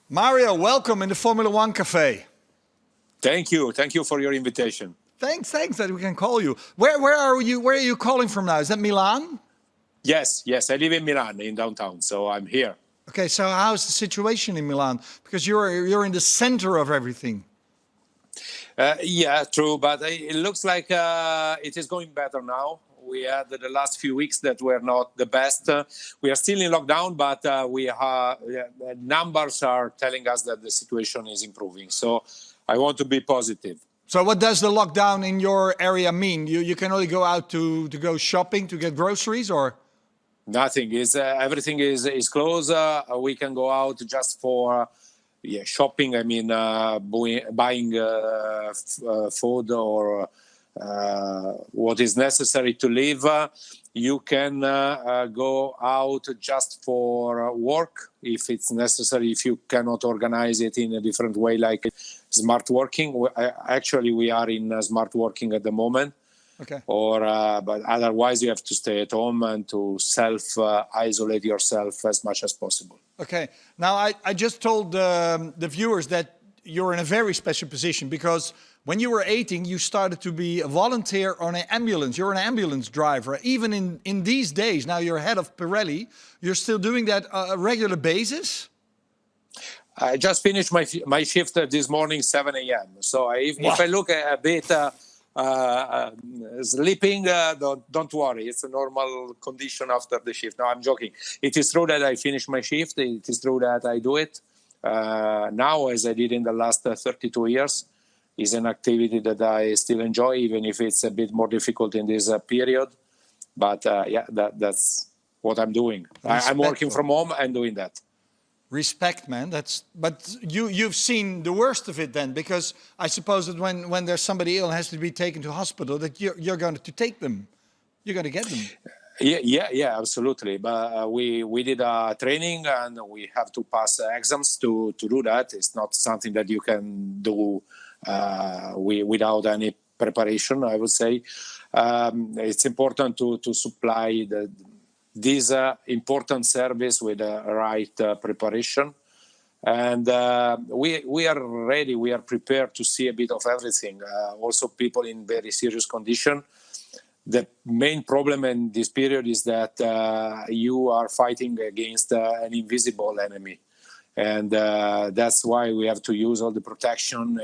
Mario, welcome in the Formula One Cafe. Thank you. Thank you for your invitation. Thanks that we can call you. Where are you? Where are you calling from now? Is that Milan? Yes. I live in Milan, in downtown, so I'm here. Okay, so how's the situation in Milan? Because you're in the center of everything. Yeah, true, but it looks like it is going better now. We had the last few weeks that were not the best. We are still in lockdown, but numbers are telling us that the situation is improving. So I want to be positive. So what does the lockdown in your area mean? You can only go out to go shopping, to get groceries, or? Nothing is everything is closed. We can go out just for shopping. I mean, buying food or what is necessary to live. You can go out just for work if it's necessary. If you cannot organize it in a different way, like smart working. Actually, we are in smart working at the moment. Okay. But otherwise, you have to stay at home and to self-isolate yourself as much as possible. Okay. Now, I just told the viewers that you're in a very special position because when you were 18, you started to be a volunteer on an ambulance. You're an ambulance driver. Even in these days, now you're head of Pirelli, you're still doing that on a regular basis? I just finished my shift this morning, 7 a.m. So if I look a bit sleeping, don't worry. It's a normal condition after the shift. No, I'm joking. It is true that I finished my shift. It is true that I do it now, as I did in the last 32 years. Is an activity that I still enjoy, even if it's a bit more difficult in this period. But that's what I'm doing. I'm working from home and doing that. Respect, man. But you've seen the worst of it then, because I suppose that when there's somebody ill and has to be taken to hospital, that you're going to take them. You're going to get them. Yeah, absolutely. But we did a training and we have to pass exams to do that. It's not something that you can do without any preparation, I would say. It's important to supply this important service with the right preparation. And we are ready, we are prepared to see a bit of everything. Also people in very serious condition. The main problem in this period is that you are fighting against an invisible enemy. And that's why we have to use all the protection.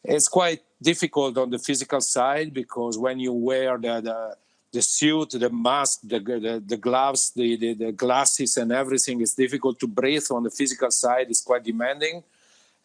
It's quite difficult on the physical side because when you wear the suit, the mask, the gloves, the glasses and everything, it's difficult to breathe. On the physical side, it's quite demanding.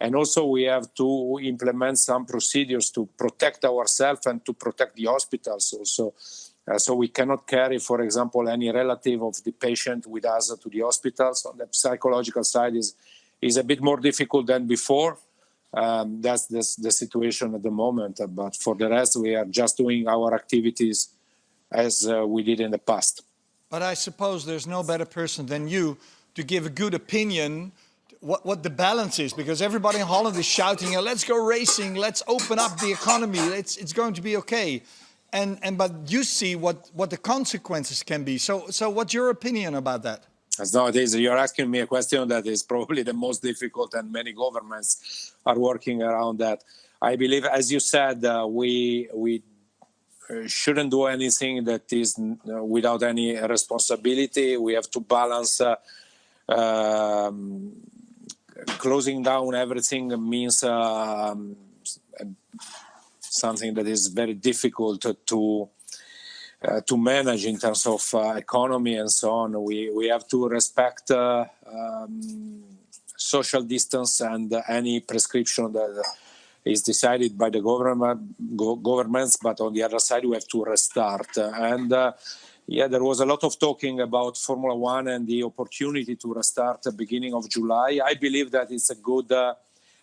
And also we have to implement some procedures to protect ourselves and to protect the hospitals also. So we cannot carry, for example, any relative of the patient with us to the hospitals. On the psychological side is a bit more difficult than before. That's the situation at the moment. But for the rest, we are just doing our activities as we did in the past. But I suppose there's no better person than you to give a good opinion what the balance is, because everybody in Holland is shouting, let's go racing, let's open up the economy, it's going to be okay. But you see what the consequences can be. So what's your opinion about that? As nowadays, you're asking me a question that is probably the most difficult, and many governments are working around that. I believe, as you said, we shouldn't do anything that is without any responsibility. We have to balance. Closing down everything means something that is very difficult to manage in terms of economy and so on. We have to respect social distance and any prescription that is decided by the governments. But on the other side, we have to restart. There was a lot of talking about Formula One and the opportunity to restart at the beginning of July. I believe that it's a good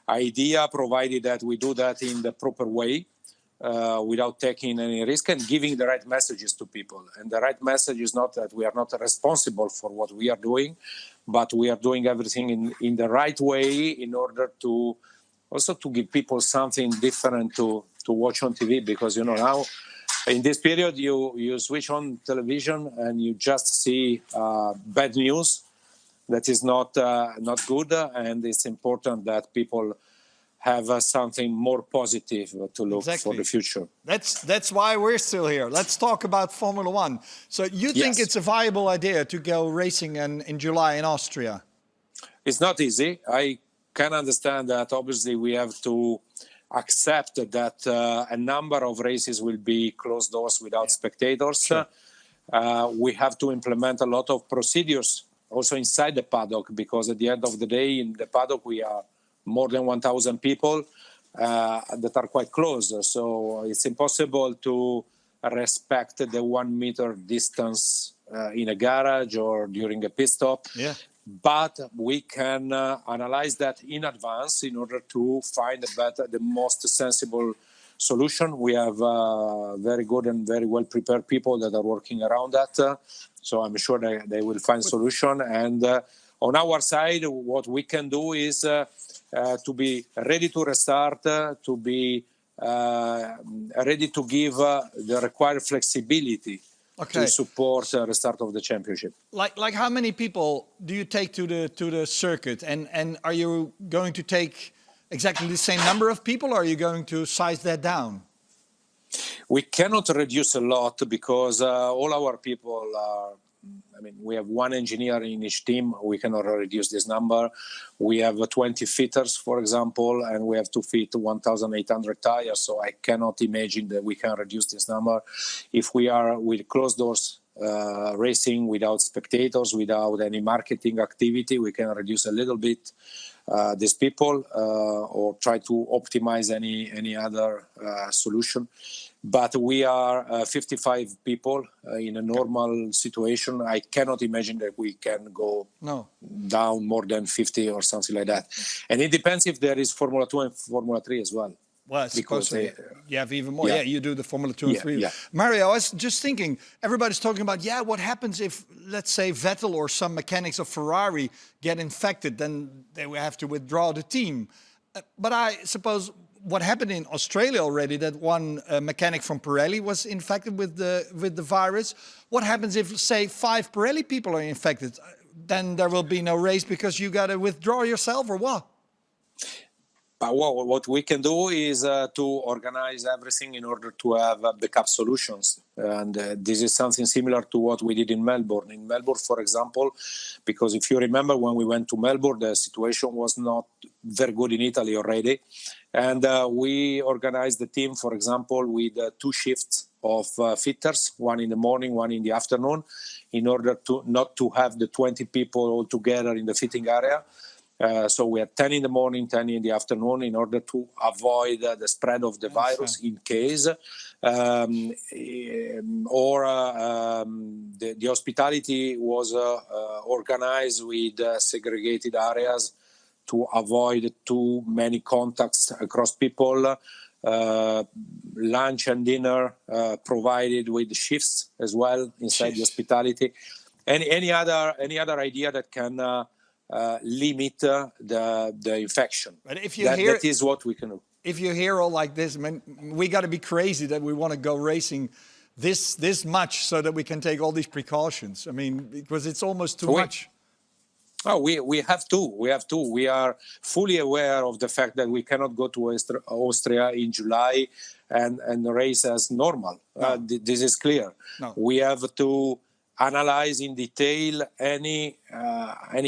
idea, provided that we do that in the proper way, without taking any risk and giving the right messages to people. And the right message is not that we are not responsible for what we are doing, but we are doing everything in the right way in order to also to give people something different to watch on TV. Because, now, in this period, you switch on television and you just see bad news. That is not good, and it's important that people have something more positive to look for the future. That's why we're still here. Let's talk about Formula One. So you think it's a viable idea to go racing in July in Austria? It's not easy. I can understand that. Obviously, we have to accept that a number of races will be closed doors without spectators. Sure. We have to implement a lot of procedures also inside the paddock, because at the end of the day, in the paddock, we are more than 1,000 people that are quite close. So it's impossible to respect the 1 meter distance in a garage or during a pit stop. Yeah. But we can analyze that in advance in order to find the most sensible solution. We have very good and very well prepared people that are working around that. So I'm sure they will find solution. And on our side, what we can do is to be ready to restart, to be ready to give the required flexibility to support the start of the championship. Like how many people do you take to the circuit, and are you going to take exactly the same number of people, or are you going to size that down? We cannot reduce a lot because all our people are, I mean, we have one engineer in each team. We cannot reduce this number. We have 20 fitters, for example, and we have to fit 1,800 tires. So I cannot imagine that we can reduce this number. If we are with closed doors racing without spectators, without any marketing activity, we can reduce a little bit these people or try to optimize any other solution. But we are 55 people in a normal situation. I cannot imagine that we can go down more than 50 or something like that. And it depends if there is Formula 2 and Formula 3 as well. Well, because you have even more. Yeah, you do the Formula 2 and 3. Yeah. Mario, I was just thinking, everybody's talking about, what happens if, let's say, Vettel or some mechanics of Ferrari get infected, then they will have to withdraw the team. But I suppose what happened in Australia already, that one mechanic from Pirelli was infected with the virus. What happens if, say, 5 Pirelli people are infected? Then there will be no race because you got to withdraw yourself, or what? What we can do is to organize everything in order to have backup solutions. And this is something similar to what we did in Melbourne. In Melbourne, for example, because if you remember when we went to Melbourne, the situation was not very good in Italy already. And we organized the team, for example, with 2 shifts of fitters, one in the morning, one in the afternoon, in order to not to have the 20 people all together in the fitting area. So we had 10 in the morning, 10 in the afternoon, in order to avoid the spread of the virus in case. The hospitality was organized with segregated areas to avoid too many contacts across people. Lunch and dinner provided with shifts as well inside the hospitality. Any other idea that can limit the infection. But if you hear, that is what we can do. If you hear all like this, man, we got to be crazy that we want to go racing this much so that we can take all these precautions. I mean, because it's almost too much. Oh, we have to. We are fully aware of the fact that we cannot go to Austria in July and race as normal. No. This is clear. No. We have to analyze in detail any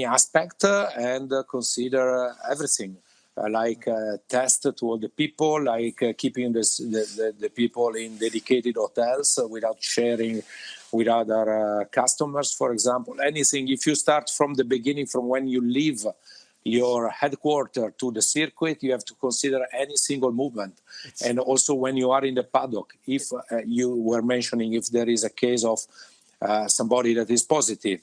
aspect and consider everything, like test to all the people, like keeping the people in dedicated hotels without sharing with other customers, for example. Anything. If you start from the beginning, from when you leave your headquarters to the circuit, you have to consider any single movement. And also when you are in the paddock, if you were mentioning if there is a case of somebody that is positive,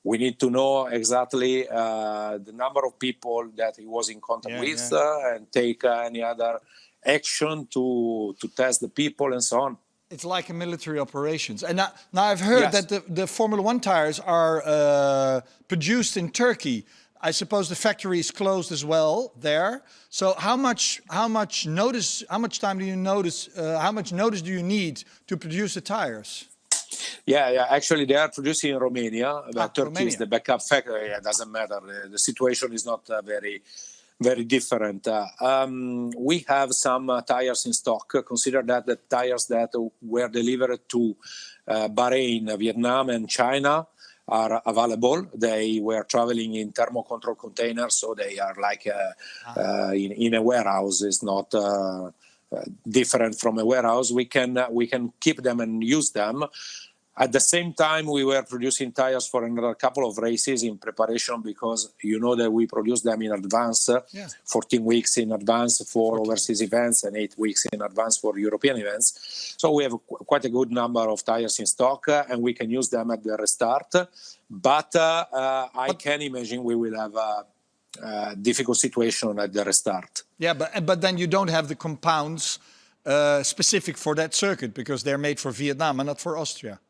we need to know exactly the number of people that he was in contact with and take any other action to test the people and so on. It's like a military operations. And now I've heard that the Formula One tires are produced in Turkey. I suppose the factory is closed as well there. So how much notice do you need to produce the tires? Yeah. Actually, they are producing in Romania. Turkey Romania. is the backup factory. It doesn't matter. The situation is not very different. We have some tires in stock. Consider that the tires that were delivered to Bahrain, Vietnam, and China are available. They were traveling in thermocontrol containers, so they are like in a warehouse. It's not different from a warehouse. We can keep them and use them. At the same time, we were producing tires for another couple of races in preparation, because you know that we produce them in advance, 14 weeks in advance for overseas events and 8 weeks in advance for European events. So we have quite a good number of tires in stock, and we can use them at the restart. But I can imagine we will have a difficult situation at the restart. Yeah, but then you don't have the compounds specific for that circuit, because they're made for Vietnam and not for Austria.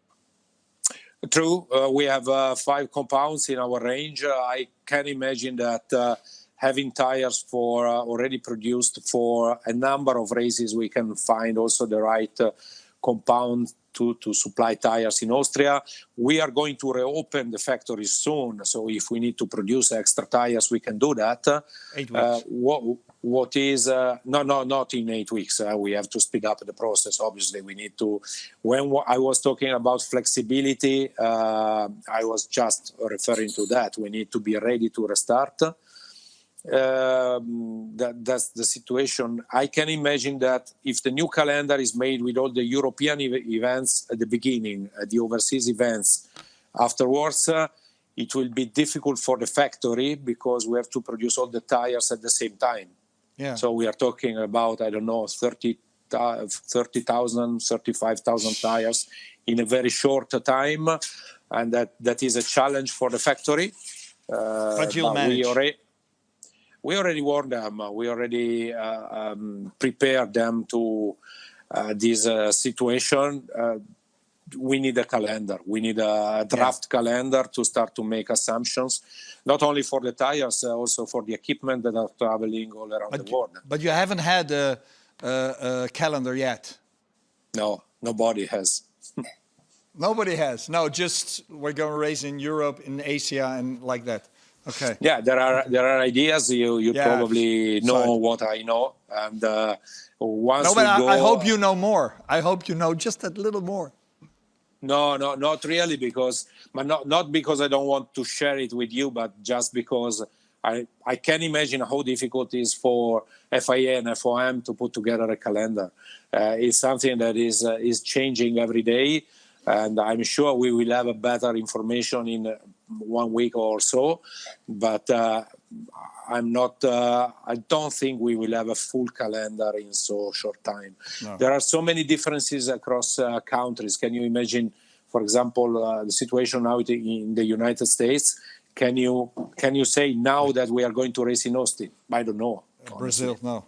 True, we have 5 compounds in our range. I can imagine that having tires for already produced for a number of races, we can find also the right compound to supply tires in Austria. We are going to reopen the factory soon, so if we need to produce extra tires, we can do that. 8 weeks. What is not in 8 weeks. We have to speed up the process. Obviously, we need to. When I was talking about flexibility, I was just referring to that. We need to be ready to restart. That's the situation. I can imagine that if the new calendar is made with all the European events at the beginning, the overseas events afterwards, it will be difficult for the factory, because we have to produce all the tires at the same time. Yeah. So we are talking about, I don't know, 30,000, 35,000 tires in a very short time. And that is a challenge for the factory. But you'll manage. We already warned them. We already prepared them to this situation. We need a calendar. We need a draft calendar to start to make assumptions, not only for the tires, also for the equipment that are traveling all around the world. But you haven't had a calendar yet. No, nobody has. Nobody has. No, just we're going to race in Europe, in Asia, and like that. Okay. Yeah, there are ideas. You probably know what I know, and once we go. I hope you know more. I hope you know just a little more. No, not really, but not because I don't want to share it with you, but just because I can imagine how difficult it is for FIA and FOM to put together a calendar. It's something that is changing every day, and I'm sure we will have a better information in 1 week or so. But I don't think we will have a full calendar in so short time. No. There are so many differences across countries. Can you imagine, for example, the situation now in the United States? Can you say now that we are going to race in Austin? I don't know. Brazil, no.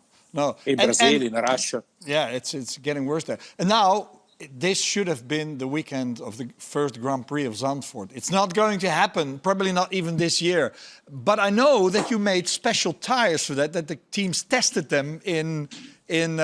In Brazil, in Russia. Yeah, it's getting worse there. And now, this should have been the weekend of the first Grand Prix of Zandvoort. It's not going to happen, probably not even this year. But I know that you made special tires for that the teams tested them in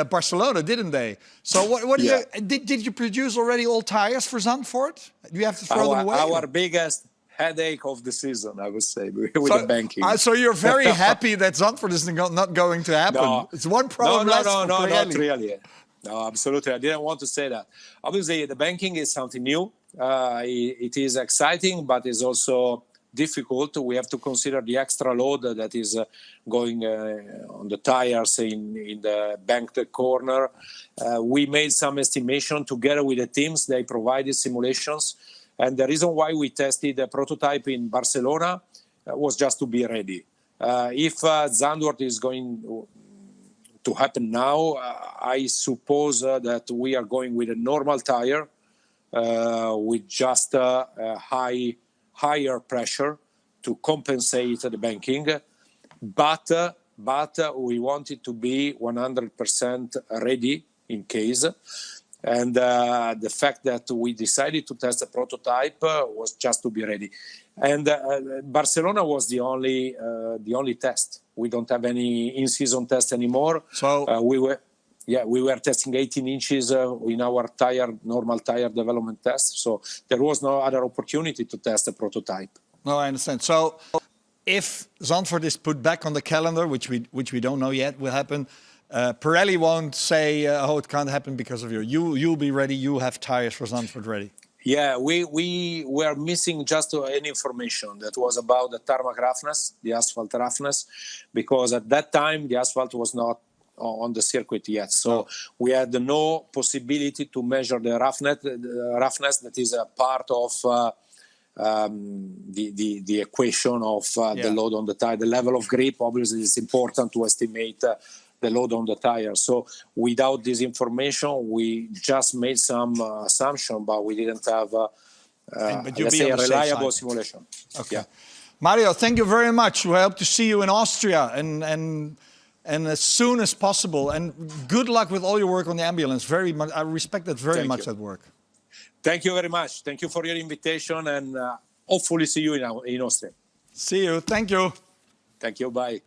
Barcelona, didn't they? So what do did you produce already all tires for Zandvoort? Do you have to throw them away? Our biggest headache of the season, I would say, with the banking. So you're very happy that Zandvoort is not going to happen. No. It's one problem less for Pirelli. Not really. No, absolutely. I didn't want to say that. Obviously, the banking is something new. It is exciting, but it's also difficult. We have to consider the extra load that is going on the tires in the banked corner. We made some estimation together with the teams. They provided simulations. And the reason why we tested the prototype in Barcelona was just to be ready. If Zandvoort is going to happen now, I suppose that we are going with a normal tire with just higher pressure to compensate the banking. But we want it to be 100% ready in case. And the fact that we decided to test a prototype was just to be ready. And Barcelona was the only test. We don't have any in-season test anymore. So Yeah, we were testing 18 inches in our normal tire development test. So there was no other opportunity to test a prototype. No, I understand. So if Zandvoort is put back on the calendar, which we don't know yet will happen, Pirelli won't say, oh, it can't happen because of you. You'll be ready. You have tires for Zandvoort ready. Yeah, we were missing just any information that was about the tarmac roughness, the asphalt roughness, because at that time the asphalt was not on the circuit yet. So we had no possibility to measure the roughness that is a part of the equation of the load on the tire. The level of grip, obviously, is important to estimate the load on the tire. So without this information, we just made some assumption, but we didn't have, let's say, a reliable simulation. Okay. Yeah. Mario, thank you very much. We hope to see you in Austria and as soon as possible. And good luck with all your work on the ambulance. Very much, I respect that very much, that work. Thank you very much. Thank you for your invitation, and hopefully see you in Austria. See you. Thank you. Thank you. Bye.